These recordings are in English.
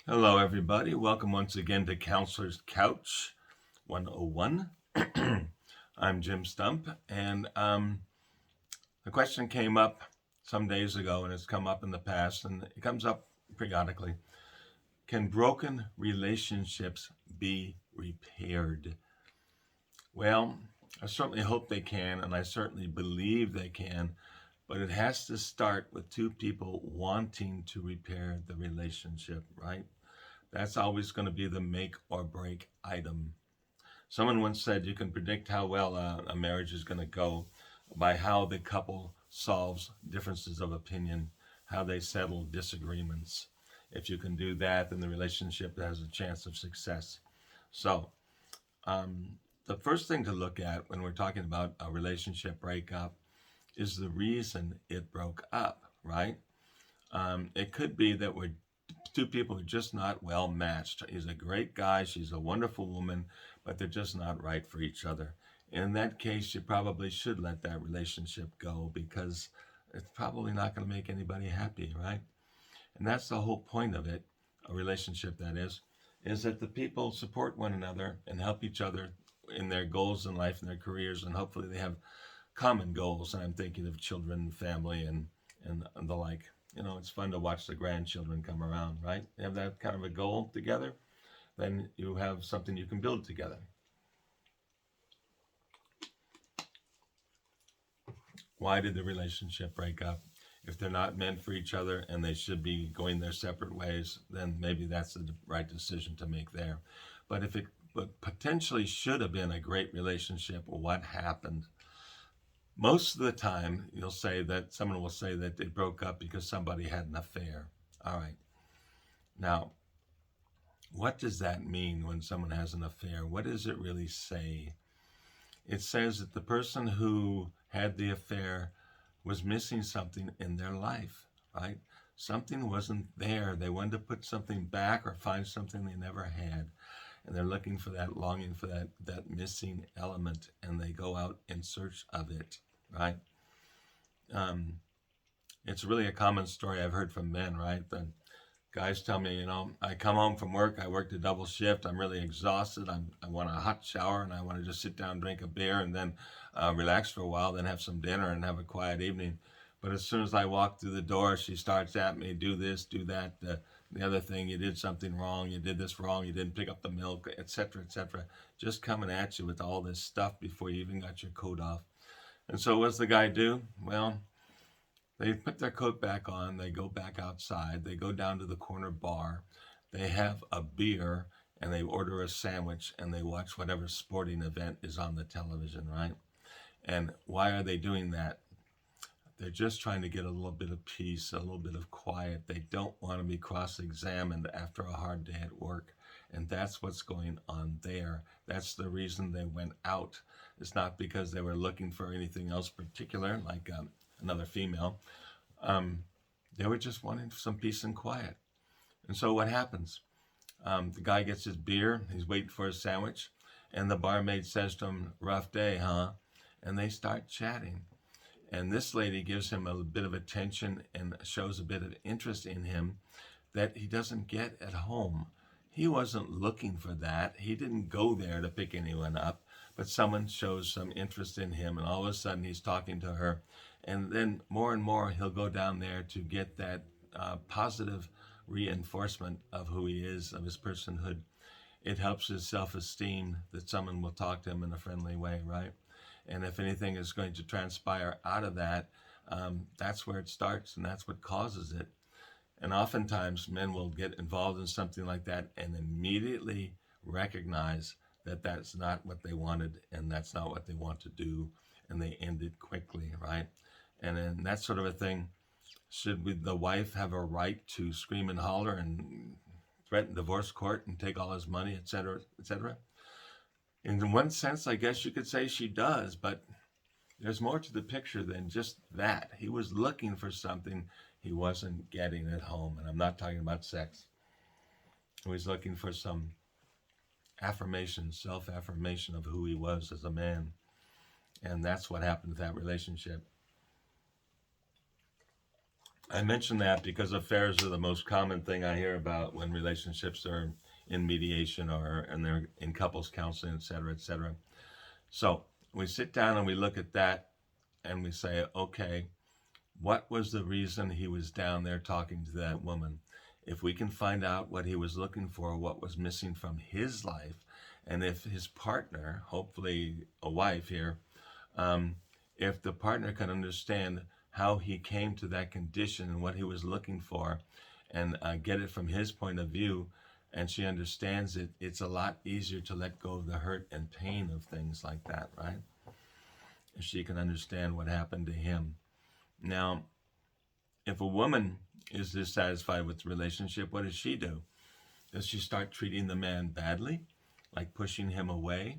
Hello, everybody. Welcome once again to Counselor's Couch 101. I'm Jim Stump, and the question came up some days ago, and it's come up in the past, and it comes up periodically. Can broken relationships be repaired? Well, I certainly hope they can, and I certainly believe they can, but it has to start with two people wanting to repair the relationship, right? That's always going to be the make or break item. Someone once said you can predict how well a marriage is going to go by how the couple solves differences of opinion, how they settle disagreements. If you can do that, then the relationship has a chance of success. So, the first thing to look at when we're talking about a relationship breakup is the reason it broke up, right? It could be that we're two people are just not well matched. He's a great guy, she's a wonderful woman, but they're just not right for each other. In that case, you probably should let that relationship go because it's probably not going to make anybody happy, right? And that's the whole point of it, a relationship that is that the people support one another and help each other in their goals in life and their careers, and hopefully they have common goals. And I'm thinking of children, family, and the like. It's fun to watch the grandchildren come around, right? You have that kind of a goal together, then you have something you can build together. Why did the relationship break up? If they're not meant for each other and they should be going their separate ways, then maybe that's the right decision to make there. But if it potentially should have been a great relationship, what happened? Most of the time, someone will say that they broke up because somebody had an affair. All right. Now, what does that mean when someone has an affair? What does it really say? It says that the person who had the affair was missing something in their life, right? Something wasn't there. They wanted to put something back or find something they never had. And they're looking for that, longing for that missing element, and they go out in search of it, right? Um, it's really a common story I've heard from men, right? The guys tell me, I come home from work, I worked a double shift, I'm really exhausted, I want a hot shower, and I want to just sit down, drink a beer, and then relax for a while, then have some dinner and have a quiet evening. But as soon as I walk through the door, she starts at me, do this, do that, the other thing, you did something wrong, you did this wrong, you didn't pick up the milk, etc., etc. Just coming at you with all this stuff before you even got your coat off. And so what's the guy do? Well, they put their coat back on, they go back outside, they go down to the corner bar, they have a beer, and they order a sandwich, and they watch whatever sporting event is on the television, right? And why are they doing that? They're just trying to get a little bit of peace, a little bit of quiet. They don't want to be cross examined after a hard day at work. And that's what's going on there. That's the reason they went out. It's not because they were looking for anything else particular, like another female. Um, they were just wanting some peace and quiet. And so what happens? The guy gets his beer, he's waiting for his sandwich, and the barmaid says to him, "Rough day, huh?" And they start chatting. And this lady gives him a bit of attention and shows a bit of interest in him that he doesn't get at home. He wasn't looking for that. He didn't go there to pick anyone up, but someone shows some interest in him, and all of a sudden he's talking to her. And then more and more, he'll go down there to get that positive reinforcement of who he is, of his personhood. It helps his self esteem that someone will talk to him in a friendly way, right? And if anything is going to transpire out of that, that's where it starts and that's what causes it. And oftentimes, men will get involved in something like that and immediately recognize that that's not what they wanted and that's not what they want to do, and they end it quickly, right? And then that sort of a thing. Should the wife have a right to scream and holler and threaten divorce court and take all his money, et cetera, et cetera? In one sense, I guess you could say she does, but there's more to the picture than just that. He was looking for something he wasn't getting at home, and I'm not talking about sex. He was looking for some affirmation, self affirmation of who he was as a man. And that's what happened to that relationship. I mention that because affairs are the most common thing I hear about when relationships are in mediation or and they're in couples counseling, et cetera, et cetera. So we sit down and we look at that and we say, okay, what was the reason he was down there talking to that woman? If we can find out what he was looking for, what was missing from his life, and if his partner, hopefully a wife here, um, if the partner can understand how he came to that condition and what he was looking for, and get it from his point of view, and she understands it, it's a lot easier to let go of the hurt and pain of things like that, right? If she can understand what happened to him. Now, if a woman is dissatisfied with the relationship, what does she do? Does she start treating the man badly, like pushing him away?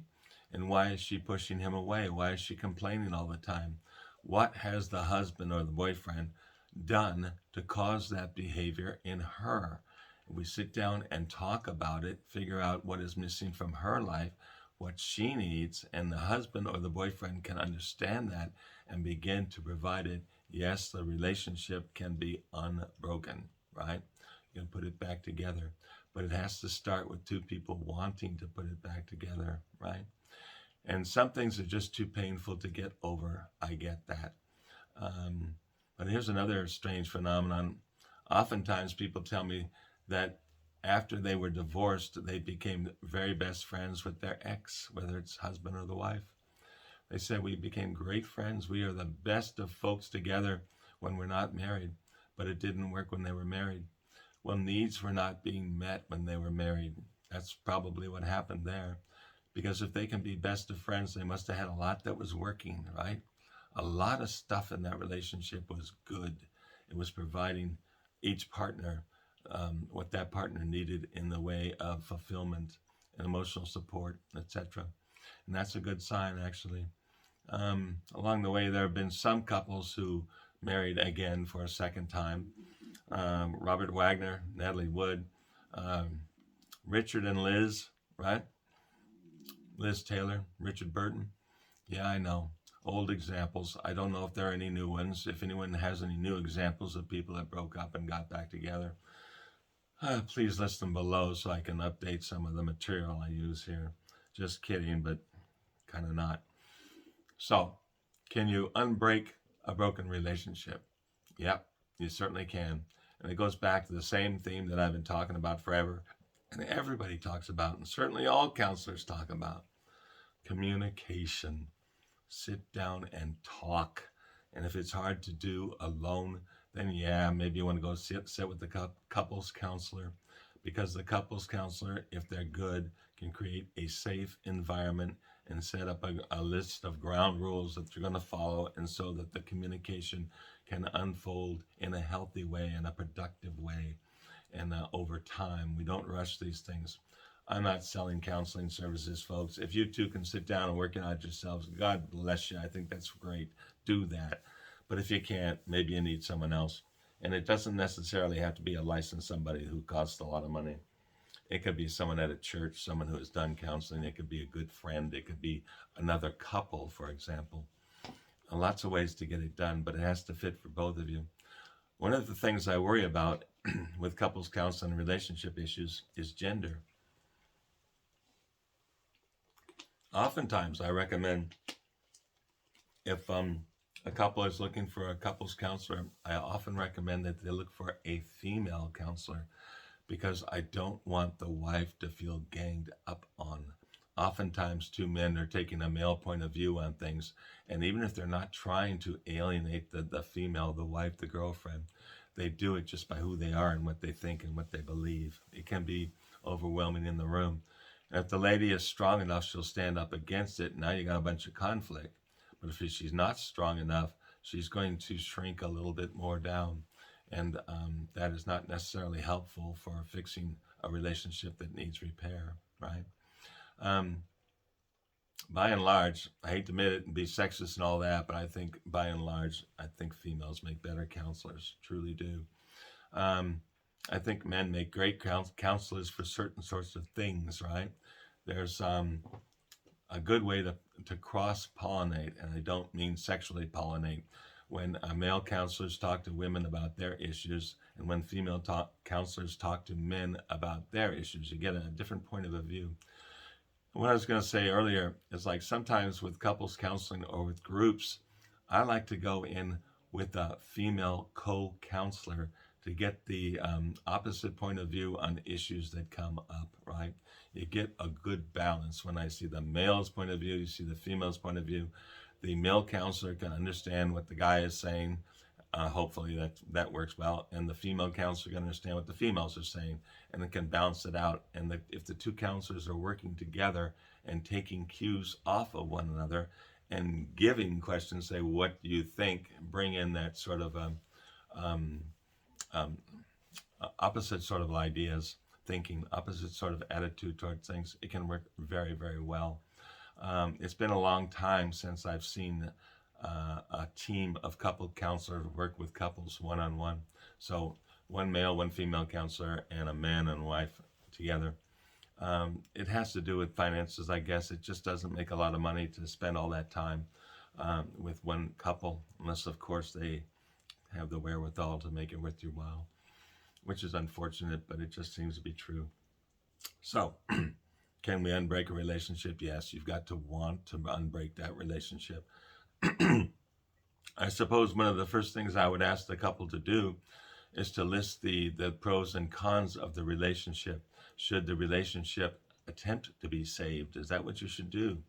And why is she pushing him away? Why is she complaining all the time? What has the husband or the boyfriend done to cause that behavior in her? We sit down and talk about it, figure out what is missing from her life, what she needs, and the husband or the boyfriend can understand that and begin to provide it. Yes, the relationship can be unbroken, right? You can put it back together, but it has to start with two people wanting to put it back together, right? And some things are just too painful to get over. I get that. But here's another strange phenomenon. Oftentimes people tell me that after they were divorced, they became very best friends with their ex, whether it's husband or the wife. They said, we became great friends. We are the best of folks together when we're not married, but it didn't work when they were married. Well, needs were not being met when they were married. That's probably what happened there. Because if they can be best of friends, they must have had a lot that was working, right? A lot of stuff in that relationship was good. It was providing each partner what that partner needed in the way of fulfillment and emotional support, etc. And that's a good sign, actually. Along the way, there have been some couples who married again for a second time. Robert Wagner, Natalie Wood, Richard and Liz, right? Liz Taylor, Richard Burton. Yeah, I know. Old examples. I don't know if there are any new ones. If anyone has any new examples of people that broke up and got back together, please list them below so I can update some of the material I use here. Just kidding, but kind of not. So, can you unbreak a broken relationship? Yep, you certainly can. And it goes back to the same theme that I've been talking about forever, and everybody talks about, and certainly all counselors talk about communication. Sit down and talk. And if it's hard to do alone, then yeah, maybe you want to go sit with the couples counselor, because the couples counselor, if they're good, can create a safe environment and set up a list of ground rules that you're going to follow, and so that the communication can unfold in a healthy way, in a productive way, and over time. We don't rush these things. I'm not selling counseling services, folks. If you two can sit down and work it out yourselves, God bless you. I think that's great. Do that. But if you can't, maybe you need someone else. And it doesn't necessarily have to be a licensed somebody who costs a lot of money. It could be someone at a church, someone who has done counseling. It could be a good friend. It could be another couple, for example. Lots of ways to get it done, but it has to fit for both of you. One of the things I worry about with couples counseling and relationship issues is gender. Oftentimes, I recommend if a couple is looking for a couples counselor, I often recommend that they look for a female counselor, because I don't want the wife to feel ganged up on. Oftentimes, two men are taking a male point of view on things, and even if they're not trying to alienate the female, the wife, the girlfriend, they do it just by who they are and what they think and what they believe. It can be overwhelming in the room. If the lady is strong enough, she'll stand up against it. Now you got a bunch of conflict. But if she's not strong enough, she's going to shrink a little bit more down. And that is not necessarily helpful for fixing a relationship that needs repair, right? By and large, I hate to admit it and be sexist and all that, but I think by and large, I think females make better counselors, truly do. I think men make great counselors for certain sorts of things, right? There's a good way to cross-pollinate, and I don't mean sexually pollinate, when male counselors talk to women about their issues and when female counselors talk to men about their issues. You get a different point of view. What I was going to say earlier is like sometimes with couples counseling or with groups, I like to go in with a female co-counselor to get the opposite point of view on issues that come up, right? You get a good balance. When I see the male's point of view, you see the female's point of view. The male counselor can understand what the guy is saying. Hopefully that works well. And the female counselor can understand what the females are saying, and it can balance it out. And if the two counselors are working together and taking cues off of one another and giving questions, say, what do you think? Bring in that sort of opposite sort of ideas, thinking, opposite sort of attitude towards things. It can work very, very well. It's been a long time since I've seen a team of couple counselors work with couples one-on-one. So one male, one female counselor, and a man and wife together. It has to do with finances, I guess. It just doesn't make a lot of money to spend all that time with one couple, unless, of course, they have the wherewithal to make it worth your while, which is unfortunate, but it just seems to be true. So, can we unbreak a relationship? Yes, you've got to want to unbreak that relationship. I suppose one of the first things I would ask the couple to do is to list the pros and cons of the relationship. Should the relationship attempt to be saved? Is that what you should do?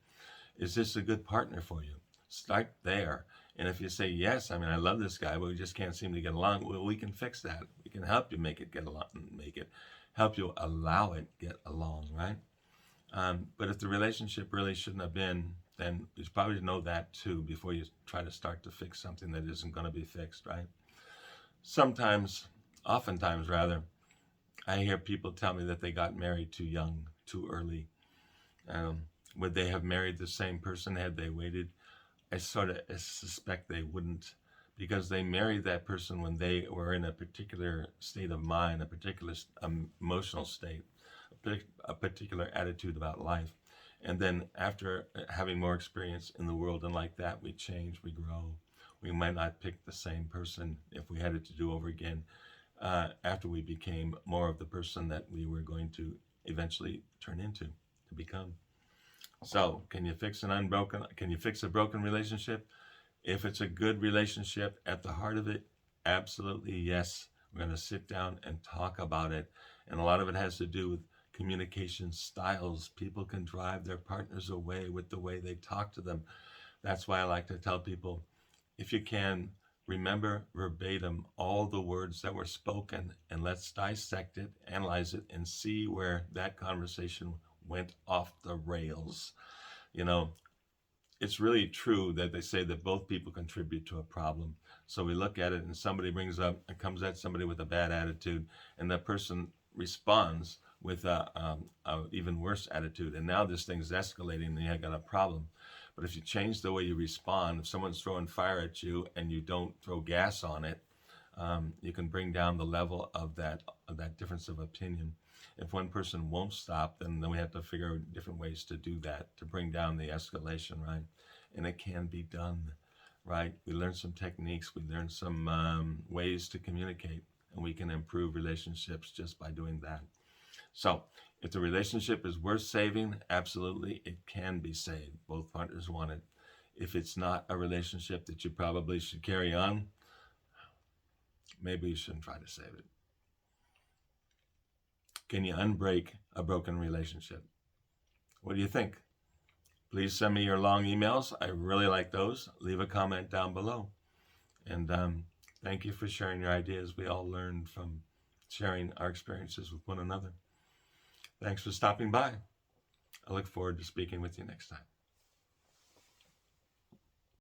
Is this a good partner for you? Start there. And if you say, yes, I mean, I love this guy, but we just can't seem to get along, well, we can fix that. We can help you make it get along, help you allow it get along, right? But if the relationship really shouldn't have been, then you should probably know that too before you try to start to fix something that isn't going to be fixed, right? Oftentimes rather, I hear people tell me that they got married too young, too early. Would they have married the same person had they waited? I suspect they wouldn't, because they married that person when they were in a particular state of mind, a particular emotional state, a particular attitude about life. And then after having more experience in the world and like that, we change, we grow. We might not pick the same person if we had it to do over again after we became more of the person that we were going to eventually turn into, to become. So, can you fix a broken relationship? If it's a good relationship, at the heart of it, absolutely yes. We're going to sit down and talk about it. And a lot of it has to do with communication styles. People can drive their partners away with the way they talk to them. That's why I like to tell people, if you can, remember verbatim all the words that were spoken, and let's dissect it, analyze it, and see where that conversation went off the rails. You know, it's really true that they say that both people contribute to a problem. So we look at it and somebody comes at somebody with a bad attitude, and that person responds with a even worse attitude. And now this thing's escalating and you got a problem. But if you change the way you respond, if someone's throwing fire at you and you don't throw gas on it, you can bring down the level of that difference of opinion. If one person won't stop, then we have to figure out different ways to do that, to bring down the escalation, right? And it can be done, right? We learn some techniques, we learn some ways to communicate, and we can improve relationships just by doing that. So, if the relationship is worth saving, absolutely, it can be saved. Both partners want it. If it's not a relationship that you probably should carry on, maybe you shouldn't try to save it. Can you unbreak a broken relationship? What do you think? Please send me your long emails. I really like those. Leave a comment down below. And thank you for sharing your ideas. We all learned from sharing our experiences with one another. Thanks for stopping by. I look forward to speaking with you next time.